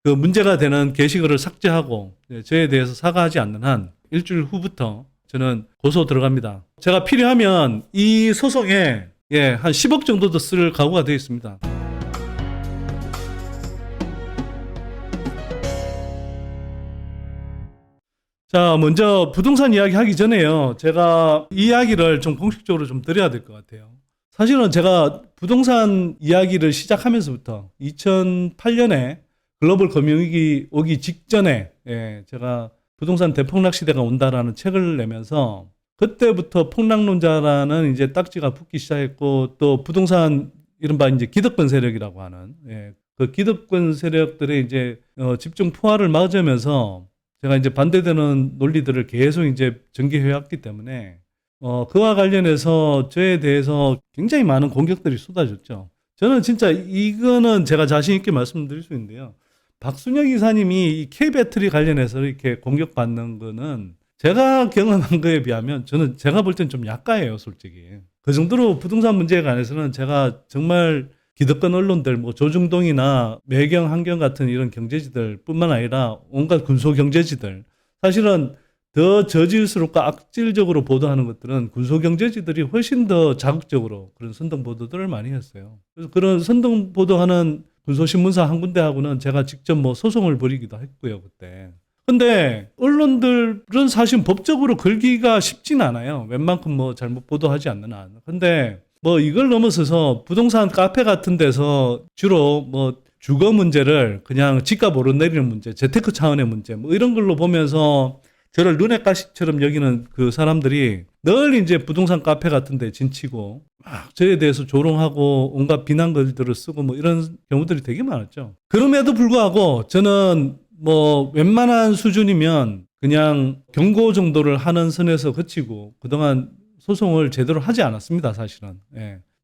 그 문제가 되는 게시글을 삭제하고 저에 대해서 사과하지 않는 한 일주일 후부터 저는 고소 들어갑니다. 제가 필요하면 이 소송에 한 10억 정도도 쓸 각오가 되어 있습니다. 자, 먼저 부동산 이야기 하기 전에요. 제가 이 이야기를 좀 공식적으로 좀 드려야 될 것 같아요. 사실은 제가 부동산 이야기를 시작하면서부터 2008년에 글로벌 금융위기 오기 직전에 제가 부동산 대폭락 시대가 온다라는 책을 내면서 그때부터 폭락론자라는 이제 딱지가 붙기 시작했고, 또 부동산 이른바 이제 기득권 세력이라고 하는 그 기득권 세력들의 이제 집중 포화를 맞으면서 제가 이제 반대되는 논리들을 계속 이제 전개해왔기 때문에 그와 관련해서 저에 대해서 굉장히 많은 공격들이 쏟아졌죠. 저는 진짜 이거는 제가 자신 있게 말씀드릴 수 있는데요. 박순혁 이사님이 이 K배터리 관련해서 이렇게 공격받는 거는 제가 경험한 거에 비하면 저는 제가 볼 땐 좀 약가예요, 솔직히. 그 정도로 부동산 문제에 관해서는 제가 정말 기득권 언론들, 뭐 조중동이나 매경, 한경 같은 이런 경제지들 뿐만 아니라 온갖 군소 경제지들, 사실은 더 저질스럽고 악질적으로 보도하는 것들은 군소 경제지들이 훨씬 더 자극적으로 그런 선동 보도들을 많이 했어요. 그래서 그런 선동 보도하는 군소신문사 한 군데하고는 제가 직접 뭐 소송을 벌이기도 했고요, 그때. 근데 언론들은 사실 법적으로 걸기가 쉽진 않아요. 웬만큼 뭐 잘못 보도하지 않는 한. 근데 뭐 이걸 넘어서서 부동산 카페 같은 데서 주로 뭐 주거 문제를 그냥 집값 오르내리는 문제, 재테크 차원의 문제, 뭐 이런 걸로 보면서 저를 눈엣 가시처럼 여기는 그 사람들이 늘 이제 부동산 카페 같은 데 진치고 막 저에 대해서 조롱하고 온갖 비난글들을 쓰고 뭐 이런 경우들이 되게 많았죠. 그럼에도 불구하고 저는 뭐 웬만한 수준이면 그냥 경고 정도를 하는 선에서 그치고 그동안 소송을 제대로 하지 않았습니다, 사실은.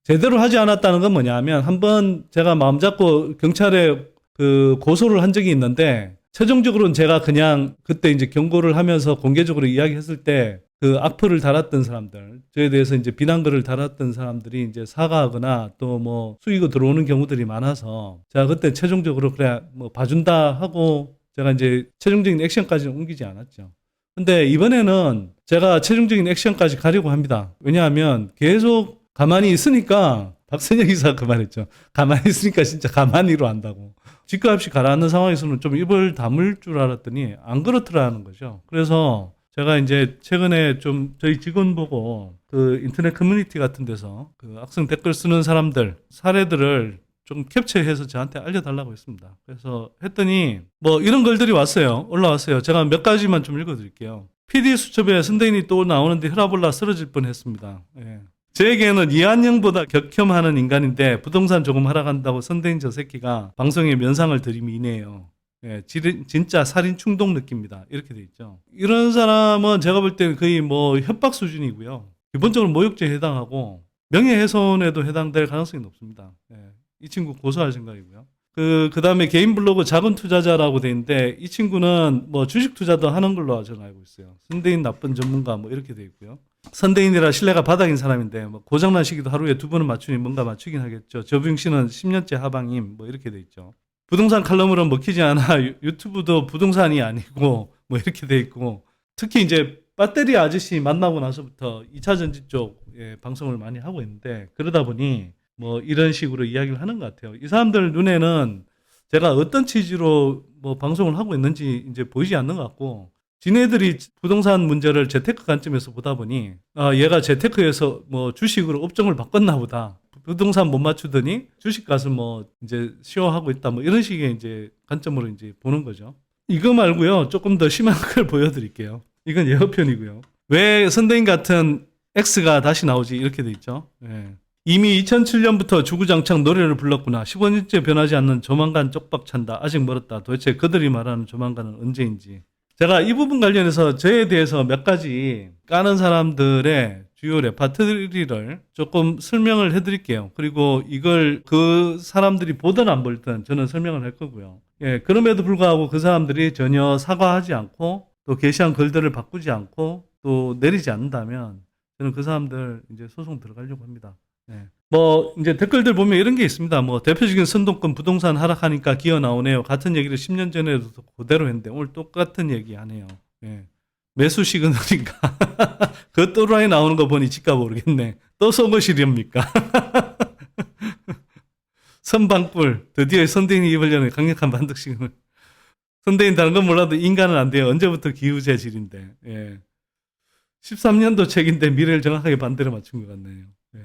제대로 하지 않았다는 건 뭐냐면 한번 제가 마음 잡고 경찰에 그 고소를 한 적이 있는데 최종적으로는 제가 그냥 그때 이제 경고를 하면서 공개적으로 이야기했을 때 그 악플을 달았던 사람들, 저에 대해서 이제 비난글을 달았던 사람들이 이제 사과하거나 또 뭐 수익이 들어오는 경우들이 많아서 제가 그때 최종적으로 그래 뭐 봐준다 하고 제가 이제 최종적인 액션까지는 옮기지 않았죠. 근데 이번에는 제가 최종적인 액션까지 가려고 합니다. 왜냐하면 계속 가만히 있으니까 박선영 이사가 그 말했죠. 가만히 있으니까 진짜 가만히로 한다고. 집값이 가라앉는 상황에서는 좀 입을 다물 줄 알았더니 안 그렇더라는 거죠. 그래서 제가 이제 최근에 좀 저희 직원 보고 그 인터넷 커뮤니티 같은 데서 그 악성 댓글 쓰는 사람들 사례들을 좀 캡처해서 저한테 알려달라고 했습니다. 그래서 했더니 뭐 이런 글들이 왔어요. 올라왔어요. 제가 몇 가지만 좀 읽어드릴게요. PD 수첩에 선대인이 또 나오는데 혈압 올라 쓰러질 뻔했습니다. 저에게는 이한영보다 격혐하는 인간인데 부동산 조금 하락한다고 선대인 저 새끼가 방송에 면상을 들이미네요. 진짜 살인 충동 느낍니다. 이렇게 돼 있죠. 이런 사람은 제가 볼 때는 거의 뭐 협박 수준이고요. 기본적으로 모욕죄에 해당하고 명예훼손에도 해당될 가능성이 높습니다. 이 친구 고소할 생각이고요. 그 다음에 개인 블로그 작은 투자자라고 돼 있는데 이 친구는 뭐 주식 투자도 하는 걸로 저는 알고 있어요. 선대인 나쁜 전문가 뭐 이렇게 돼 있고요. 선대인이라 신뢰가 바닥인 사람인데 뭐 고장난 시기도 하루에 2번은 맞추니 뭔가 맞추긴 하겠죠. 저병 씨는 10년째 하방임 뭐 이렇게 돼 있죠. 부동산 칼럼으로 먹히지 않아 유튜브도 부동산이 아니고 뭐 이렇게 돼 있고, 특히 이제 배터리 아저씨 만나고 나서부터 2차 전지 쪽 방송을 많이 하고 있는데 그러다 보니 뭐 이런 식으로 이야기를 하는 것 같아요. 이 사람들 눈에는 제가 어떤 취지로 뭐 방송을 하고 있는지 이제 보이지 않는 것 같고, 지네들이 부동산 문제를 재테크 관점에서 보다 보니 얘가 재테크에서 뭐 주식으로 업종을 바꿨나 보다. 부동산 못 맞추더니 주식 가서 뭐 이제 시어하고 있다 뭐 이런 식의 이제 관점으로 이제 보는 거죠. 이거 말고요. 조금 더 심한 걸 보여드릴게요. 이건 예어편이고요. 왜 선대인 같은 X가 다시 나오지 이렇게 돼 있죠. 이미 2007년부터 주구장창 노래를 불렀구나. 15년째 변하지 않는 조만간 쪽박 찬다. 아직 멀었다. 도대체 그들이 말하는 조만간은 언제인지. 제가 이 부분 관련해서 저에 대해서 몇 가지 까는 사람들의 주요 레파토리를 조금 설명을 해드릴게요. 그리고 이걸 그 사람들이 보든 안 보든 저는 설명을 할 거고요. 그럼에도 불구하고 그 사람들이 전혀 사과하지 않고 또 게시한 글들을 바꾸지 않고 또 내리지 않는다면 저는 그 사람들 이제 소송 들어가려고 합니다. 예. 뭐 이제 댓글들 보면 이런 게 있습니다. 뭐 대표적인 선동권 부동산 하락하니까 기어 나오네요. 같은 얘기를 10년 전에도 그대로 했는데 오늘 똑같은 얘기 하네요. 예. 매수 시그널인가? 그 또라이 나오는 거 보니 집값 오르겠네. 또 속으시렵니까? 선방불 드디어 선대인이 입으려는 강력한 반등 시그널. 선대인 다른 건 몰라도 인간은 안 돼요. 언제부터 기후재질인데. 예. 13년도 책인데 미래를 정확하게 반대로 맞춘 것 같네요. 예.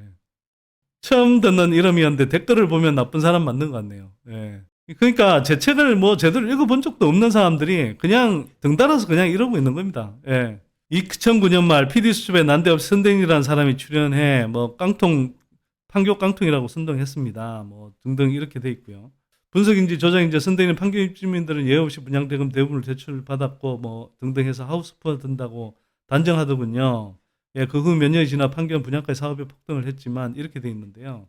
처음 듣는 이름이었는데 댓글을 보면 나쁜 사람 맞는 것 같네요. 예. 그러니까 제 책을 뭐 제대로 읽어본 적도 없는 사람들이 그냥 등달아서 그냥 이러고 있는 겁니다. 예. 2009년 말 PD수첩에 난데없이 선대인이라는 사람이 출연해 뭐 깡통 판교 깡통이라고 선동했습니다. 뭐 등등 이렇게 돼 있고요. 분석인지 조작인지 선대인은 판교 입주민들은 예외 없이 분양대금 대부분을 대출받았고 뭐 등등 해서 하우스푸어 든다고 단정하더군요. 예, 그 후 몇 년이 지나 판교는 분양가의 사업이 폭등을 했지만 이렇게 돼 있는데요.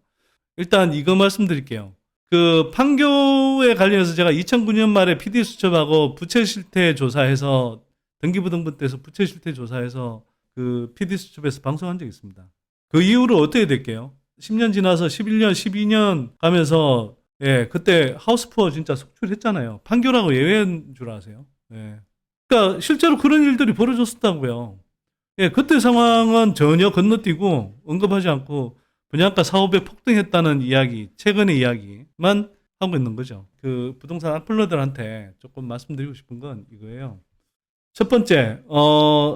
일단 이거 말씀드릴게요. 그 판교에 관련해서 제가 2009년 말에 PD수첩하고 부채 실태 조사해서 등기부등본 때에서 부채 실태 조사해서 그 PD수첩에서 방송한 적이 있습니다. 그 이후로 어떻게 될게요? 10년 지나서 11년, 12년 가면서 예, 그때 하우스푸어 진짜 속출했잖아요. 판교라고 예외인 줄 아세요? 예. 그러니까 실제로 그런 일들이 벌어졌었다고요. 예, 그때 상황은 전혀 건너뛰고 언급하지 않고 분양가 사업에 폭등했다는 이야기, 최근의 이야기만 하고 있는 거죠. 그 부동산 악플러들한테 조금 말씀드리고 싶은 건 이거예요. 첫 번째,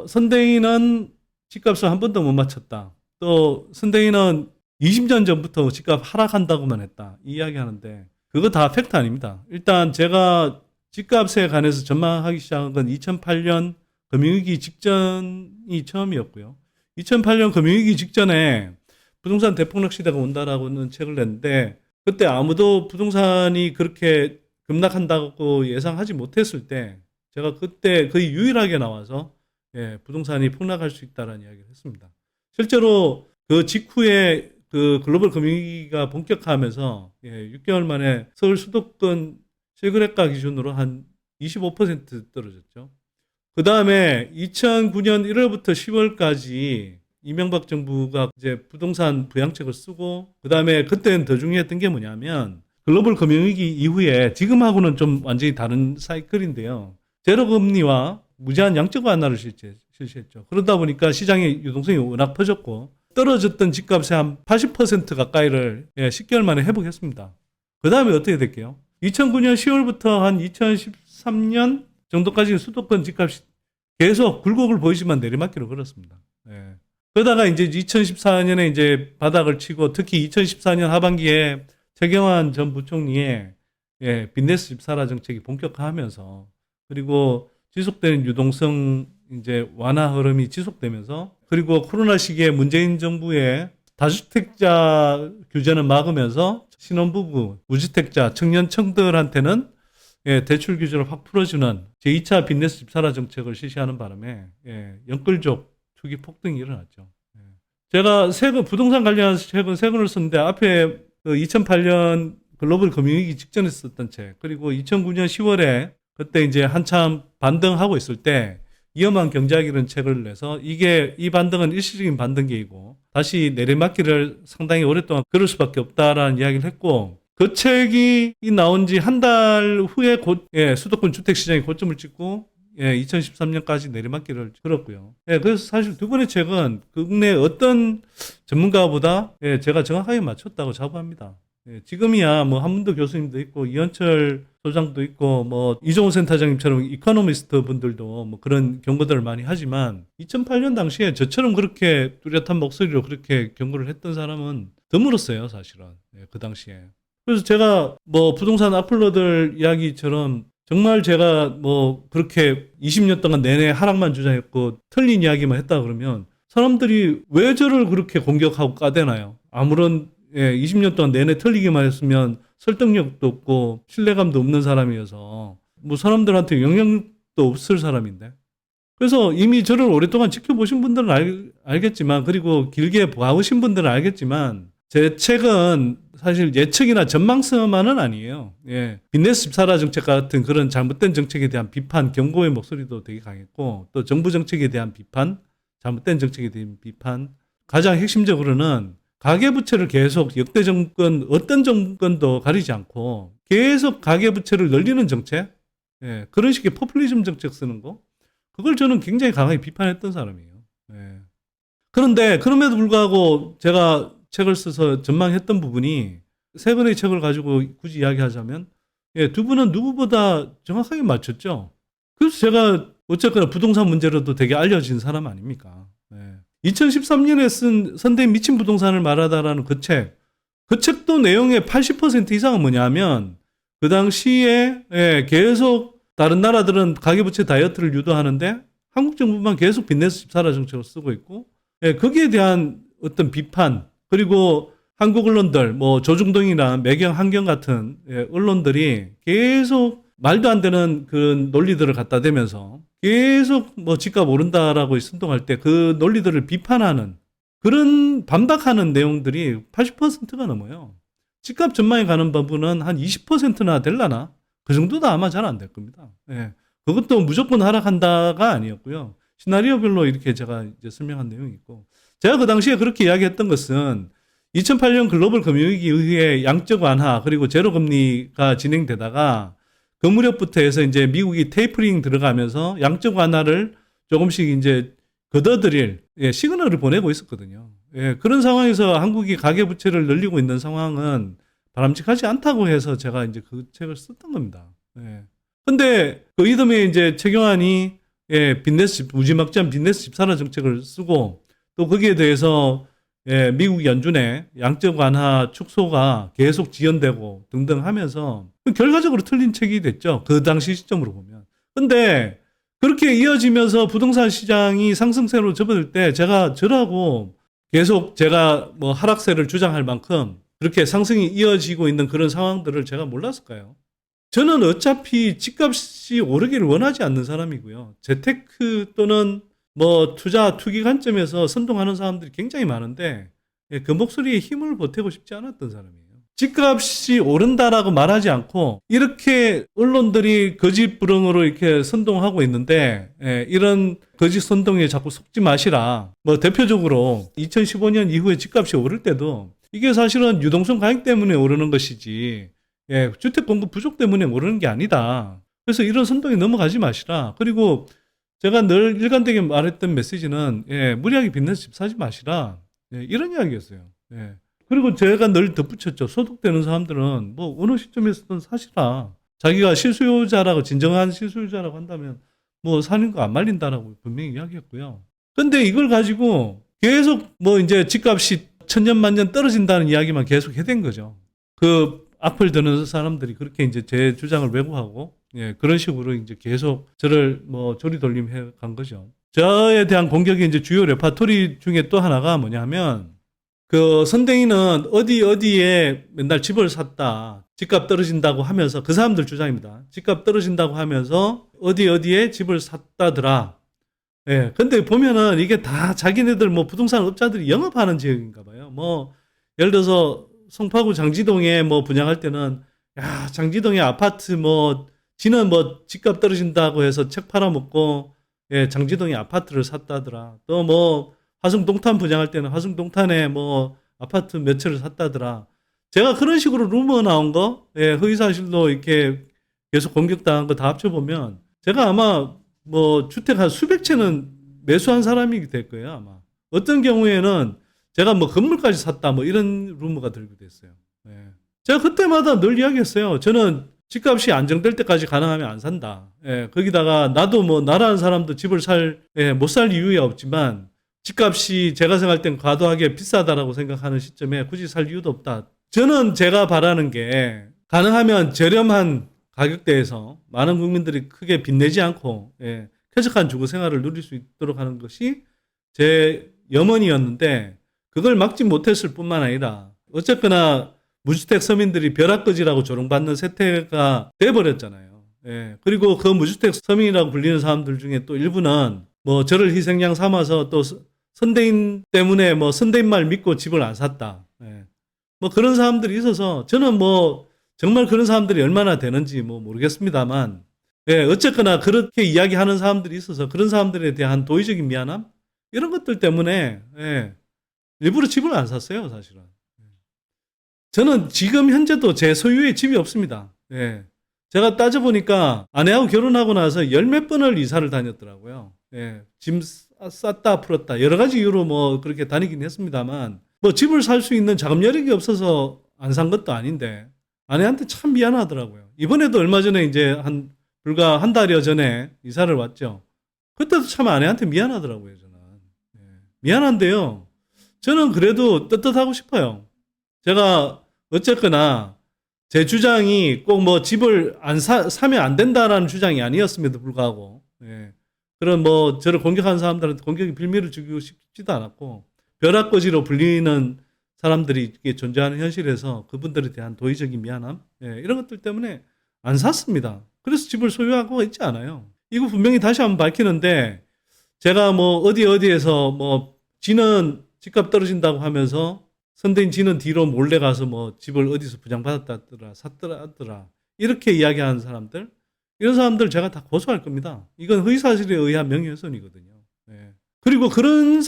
선대인은 집값을 한 번도 못 맞췄다. 또 선대인은 20년 전부터 집값 하락한다고만 했다. 이 이야기 하는데 그거 다 팩트 아닙니다. 일단 제가 집값에 관해서 전망하기 시작한 건 2008년 금융위기 직전이 처음이었고요. 2008년 금융위기 직전에 부동산 대폭락 시대가 온다라고는 책을 냈는데 그때 아무도 부동산이 그렇게 급락한다고 예상하지 못했을 때 제가 그때 거의 유일하게 나와서 예, 부동산이 폭락할 수 있다는 이야기를 했습니다. 실제로 그 직후에 그 글로벌 금융위기가 본격화하면서 예, 6개월 만에 서울 수도권 실거래가 기준으로 한 25% 떨어졌죠. 그 다음에 2009년 1월부터 10월까지 이명박 정부가 이제 부동산 부양책을 쓰고, 그 다음에 그때는 더 중요했던 게 뭐냐면, 글로벌 금융위기 이후에 지금하고는 좀 완전히 다른 사이클인데요. 제로금리와 무제한 양적 완화를 실시했죠. 그러다 보니까 시장의 유동성이 워낙 퍼졌고, 떨어졌던 집값의 한 80% 가까이를 10개월 만에 회복했습니다. 그 다음에 어떻게 될게요? 2009년 10월부터 한 2013년 정도까지 수도권 집값이 계속 굴곡을 보이지만 내리막길을 걸었습니다. 예. 그러다가 이제 2014년에 이제 바닥을 치고 특히 2014년 하반기에 최경환 전 부총리의 빚내스 집사라 정책이 본격화하면서 그리고 지속되는 유동성 이제 완화 흐름이 지속되면서 그리고 코로나 시기에 문재인 정부의 다주택자 규제는 막으면서 신혼부부, 무주택자, 청년층들한테는 대출 규제를 확 풀어주는 제2차 빚내스 집사라 정책을 실시하는 바람에 연끌족 투기 폭등이 일어났죠. 제가 부동산 관련해서 최근 세 권을 썼는데 앞에 그 2008년 글로벌 금융위기 직전에 썼던 책 그리고 2009년 10월에 그때 이제 한참 반등하고 있을 때 위험한 경제학이라는 책을 내서 이 반등은 일시적인 반등기이고 다시 내리막길을 상당히 오랫동안 걸을 수밖에 없다라는 이야기를 했고 그 책이 나온 지 한 달 후에 수도권 주택시장이 고점을 찍고 2013년까지 내리막길을 걸었고요. 그래서 사실 두 권의 책은 국내 어떤 전문가보다 제가 정확하게 맞췄다고 자부합니다. 지금이야 뭐 한문도 교수님도 있고 이현철 소장도 있고 뭐 이종호 센터장님처럼 이코노미스트 분들도 뭐 그런 경고들을 많이 하지만 2008년 당시에 저처럼 그렇게 뚜렷한 목소리로 그렇게 경고를 했던 사람은 드물었어요, 사실은. 그 당시에. 그래서 제가 뭐 부동산 악플러들 이야기처럼 정말 제가 뭐 그렇게 20년 동안 내내 하락만 주장했고 틀린 이야기만 했다 그러면 사람들이 왜 저를 그렇게 공격하고 까대나요? 아무런 20년 동안 내내 틀리기만 했으면 설득력도 없고 신뢰감도 없는 사람이어서 뭐 사람들한테 영향도 없을 사람인데 그래서 이미 저를 오랫동안 지켜보신 분들은 알겠지만 그리고 길게 봐오신 분들은 알겠지만 제 책은 사실 예측이나 전망서만은 아니에요. 빚내스 집사라 정책 같은 그런 잘못된 정책에 대한 비판, 경고의 목소리도 되게 강했고 또 정부 정책에 대한 비판, 잘못된 정책에 대한 비판 가장 핵심적으로는 가계부채를 계속 역대 정권, 어떤 정권도 가리지 않고 계속 가계부채를 늘리는 정책, 예, 그런 식의 포퓰리즘 정책 쓰는 거, 그걸 저는 굉장히 강하게 비판했던 사람이에요. 예. 그런데 그럼에도 불구하고 제가 책을 써서 전망했던 부분이 세 권의 책을 가지고 굳이 이야기하자면, 예, 두 분은 누구보다 정확하게 맞췄죠. 그래서 제가 어쨌거나 부동산 문제로도 되게 알려진 사람 아닙니까? 예. 2013년에 쓴 선대인 미친 부동산을 말하다라는 그 책도 내용의 80% 이상은 뭐냐면, 그 당시에, 예, 계속 다른 나라들은 가계부채 다이어트를 유도하는데 한국 정부만 계속 빚내서 집 사라 정책을 쓰고 있고, 예, 거기에 대한 어떤 비판, 그리고 한국 언론들, 뭐 조중동이나 매경, 한경 같은, 예, 언론들이 계속 말도 안 되는 그 논리들을 갖다 대면서 계속 뭐 집값 오른다라고 선동할 때 그 논리들을 비판하는 그런 반박하는 내용들이 80%가 넘어요. 집값 전망에 가는 부분은 한 20%나 될라나? 그 정도도 아마 잘 안 될 겁니다. 예. 그것도 무조건 하락한다가 아니었고요. 시나리오별로 이렇게 제가 이제 설명한 내용이 있고, 제가 그 당시에 그렇게 이야기했던 것은 2008년 글로벌 금융위기 이후에 양적 완화 그리고 제로 금리가 진행되다가 그 무렵부터 해서 이제 미국이 테이퍼링 들어가면서 양적 완화를 조금씩 이제 걷어들일, 예, 시그널을 보내고 있었거든요. 예, 그런 상황에서 한국이 가계부채를 늘리고 있는 상황은 바람직하지 않다고 해서 제가 이제 그 책을 썼던 겁니다. 예. 근데 그 이듬해 이제 최경환이, 예, 무지막지한 빚내서 집 사라 정책을 쓰고, 또 거기에 대해서, 예, 미국 연준의 양적 완화 축소가 계속 지연되고 등등 하면서 결과적으로 틀린 책이 됐죠. 그 당시 시점으로 보면. 근데 그렇게 이어지면서 부동산 시장이 상승세로 접어들 때 저라고 계속 제가 뭐 하락세를 주장할 만큼 그렇게 상승이 이어지고 있는 그런 상황들을 제가 몰랐을까요? 저는 어차피 집값이 오르기를 원하지 않는 사람이고요. 재테크 또는 뭐 투기 관점에서 선동하는 사람들이 굉장히 많은데, 예, 그 목소리에 힘을 보태고 싶지 않았던 사람이에요. 집값이 오른다라고 말하지 않고 이렇게 언론들이 거짓 불응으로 이렇게 선동하고 있는데, 예, 이런 거짓 선동에 자꾸 속지 마시라. 뭐 대표적으로 2015년 이후에 집값이 오를 때도 이게 사실은 유동성 가격 때문에 오르는 것이지, 예, 주택 공급 부족 때문에 오르는 게 아니다. 그래서 이런 선동에 넘어가지 마시라. 그리고 제가 늘 일관되게 말했던 메시지는, 예, 무리하게 빚내서 집 사지 마시라. 예, 이런 이야기였어요. 예. 그리고 제가 늘 덧붙였죠. 소득되는 사람들은 뭐 어느 시점에서든 사시라. 자기가 실수요자라고, 진정한 실수요자라고 한다면 뭐 사는 거 안 말린다라고 분명히 이야기했고요. 근데 이걸 가지고 계속 뭐 이제 집값이 천년만년 떨어진다는 이야기만 계속 해댄 거죠. 그 악플 드는 사람들이 그렇게 이제 제 주장을 왜곡하고, 예, 그런 식으로 이제 계속 저를 뭐 조리돌림 해 간 거죠. 저에 대한 공격의 이제 주요 레파토리 중에 또 하나가 뭐냐면, 그 선댕이는 어디에 맨날 집을 샀다, 집값 떨어진다고 하면서, 그 사람들 주장입니다. 집값 떨어진다고 하면서 어디에 집을 샀다더라. 예. 근데 보면은 이게 다 자기네들 뭐 부동산 업자들이 영업하는 지역인가 봐요. 뭐 예를 들어서 송파구 장지동에 뭐 분양할 때는, 야, 장지동에 아파트 뭐 지는 뭐 집값 떨어진다고 해서 책 팔아먹고, 예, 장지동에 아파트를 샀다더라. 또 뭐 화성동탄 분양할 때는 화성동탄에 뭐 아파트 몇 채를 샀다더라. 제가 그런 식으로 루머 나온 거, 예, 허위사실로 이렇게 계속 공격당한 거 다 합쳐보면 제가 아마 뭐 주택 한 수백 채는 매수한 사람이 될 거예요, 아마. 어떤 경우에는 제가 뭐 건물까지 샀다, 뭐 이런 루머가 들고 됐어요. 예. 제가 그때마다 늘 이야기했어요. 저는 집값이 안정될 때까지 가능하면 안 산다. 예. 거기다가 나도 뭐 나라는 사람도 집을 예, 못 살 이유야 없지만 집값이 제가 생각할 땐 과도하게 비싸다라고 생각하는 시점에 굳이 살 이유도 없다. 저는 제가 바라는 게 가능하면 저렴한 가격대에서 많은 국민들이 크게 빚내지 않고, 예, 쾌적한 주거 생활을 누릴 수 있도록 하는 것이 제 염원이었는데, 그걸 막지 못했을 뿐만 아니라 어쨌거나 무주택 서민들이 벼락거지라고 조롱받는 세태가 돼버렸잖아요. 예. 그리고 그 무주택 서민이라고 불리는 사람들 중에 또 일부는 뭐 저를 희생양 삼아서 또 선대인 때문에 뭐 선대인 말 믿고 집을 안 샀다. 예. 뭐 그런 사람들이 있어서 저는 뭐 정말 그런 사람들이 얼마나 되는지 뭐 모르겠습니다만, 예, 어쨌거나 그렇게 이야기하는 사람들이 있어서 그런 사람들에 대한 도의적인 미안함, 이런 것들 때문에, 예, 일부러 집을 안 샀어요, 사실은. 저는 지금 현재도 제 소유의 집이 없습니다. 예. 제가 따져보니까 아내하고 결혼하고 나서 열 몇 번을 이사를 다녔더라고요. 예. 짐 쌌다 풀었다. 여러 가지 이유로 뭐 그렇게 다니긴 했습니다만, 뭐 집을 살 수 있는 자금 여력이 없어서 안 산 것도 아닌데, 아내한테 참 미안하더라고요. 이번에도 얼마 전에 이제 불과 한 달여 전에 이사를 왔죠. 그때도 참 아내한테 미안하더라고요, 저는. 예. 미안한데요. 저는 그래도 떳떳하고 싶어요. 제가 어쨌거나 제 주장이 꼭 뭐 집을 사면 안 된다라는 주장이 아니었음에도 불구하고, 예. 그런 뭐 저를 공격하는 사람들한테 공격의 빌미를 주고 싶지도 않았고, 벼락거지로 불리는 사람들이 존재하는 현실에서 그분들에 대한 도의적인 미안함, 예. 이런 것들 때문에 안 샀습니다. 그래서 집을 소유하고 있지 않아요. 이거 분명히 다시 한번 밝히는데, 제가 뭐 어디에서 뭐 지는 집값 떨어진다고 하면서 선대인 지는 뒤로 몰래 가서 뭐 집을 어디서 부장받았다더라, 샀더라, 이렇게 이야기하는 사람들, 이런 사람들 제가 다 고소할 겁니다. 이건 허위사실에 의한 명예훼손이거든요. 예. 그리고 그런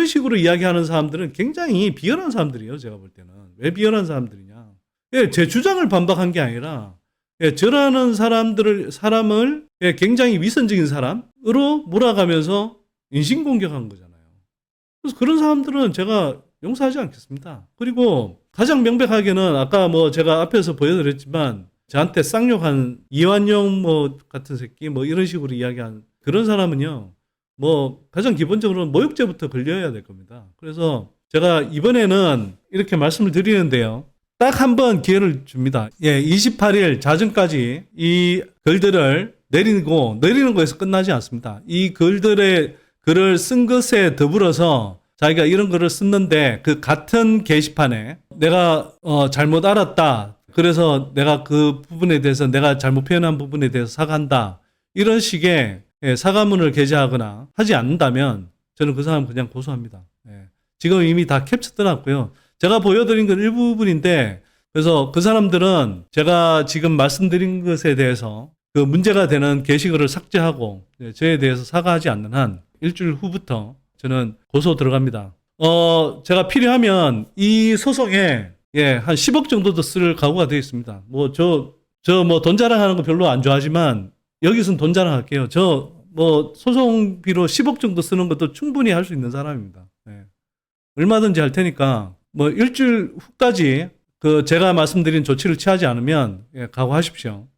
식으로 이야기하는 사람들은 굉장히 비열한 사람들이에요, 제가 볼 때는. 왜 비열한 사람들이냐. 예, 제 주장을 반박한 게 아니라, 예, 저라는 사람을 예, 굉장히 위선적인 사람으로 몰아가면서 인신공격한 거잖아요. 그래서 그런 사람들은 제가 용서하지 않겠습니다. 그리고 가장 명백하게는 아까 뭐 제가 앞에서 보여드렸지만 저한테 쌍욕한 이완용 뭐 같은 새끼 뭐 이런 식으로 이야기한 그런 사람은요, 뭐 가장 기본적으로는 모욕죄부터 걸려야 될 겁니다. 그래서 제가 이번에는 이렇게 말씀을 드리는데요. 딱 한 번 기회를 줍니다. 예, 28일 자정까지 이 글들을 내리는 거에서 끝나지 않습니다. 이 글을 쓴 것에 더불어서 자기가 이런 글을 썼는데 그 같은 게시판에 내가 잘못 알았다. 그래서 내가 그 부분에 대해서 내가 잘못 표현한 부분에 대해서 사과한다. 이런 식의 사과문을 게재하거나 하지 않는다면 저는 그 사람 그냥 고소합니다. 예. 지금 이미 다 캡처 떠났고요. 제가 보여드린 건 일부분인데, 그래서 그 사람들은 제가 지금 말씀드린 것에 대해서 그 문제가 되는 게시글을 삭제하고 저에 대해서 사과하지 않는 한 일주일 후부터 저는 고소 들어갑니다. 제가 필요하면 이 소송에 예, 한 10억 정도도 쓸 각오가 되어 있습니다. 뭐 뭐 돈 자랑하는 거 별로 안 좋아하지만 여기서는 돈 자랑할게요. 뭐 소송비로 10억 정도 쓰는 것도 충분히 할 수 있는 사람입니다. 예. 얼마든지 할 테니까 뭐 일주일 후까지 그 제가 말씀드린 조치를 취하지 않으면 예, 각오하십시오.